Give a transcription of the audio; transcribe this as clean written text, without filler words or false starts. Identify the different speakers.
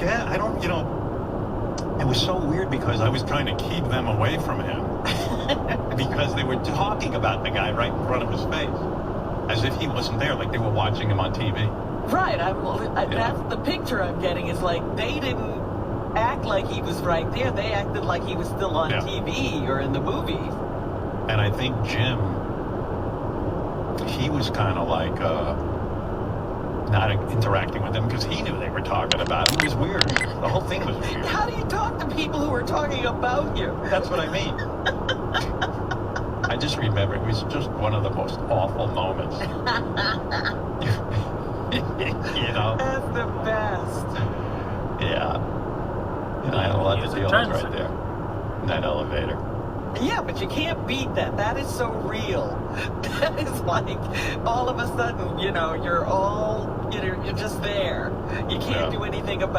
Speaker 1: I don't, it was so weird because I was trying to keep them away from him because they were talking about the guy right in front of his face as if he wasn't there, like they were watching him on TV.
Speaker 2: Right. That's the picture I'm getting. Is like they didn't act like he was right there. They acted like he was still on TV or in the movies.
Speaker 1: And I think Jim, he was kind of like not interacting with them because he knew they were talking about him. It was weird. The whole thing was weird.
Speaker 2: How do you talk to people who are talking about you?
Speaker 1: That's what I mean. I just remember it was just one of the most awful moments.
Speaker 2: That's the best.
Speaker 1: Yeah. And I had a lot to deal with right there in that elevator.
Speaker 2: Yeah, but you can't beat that. That is so real. That is like all of a sudden, you're just there. You can't do anything about it.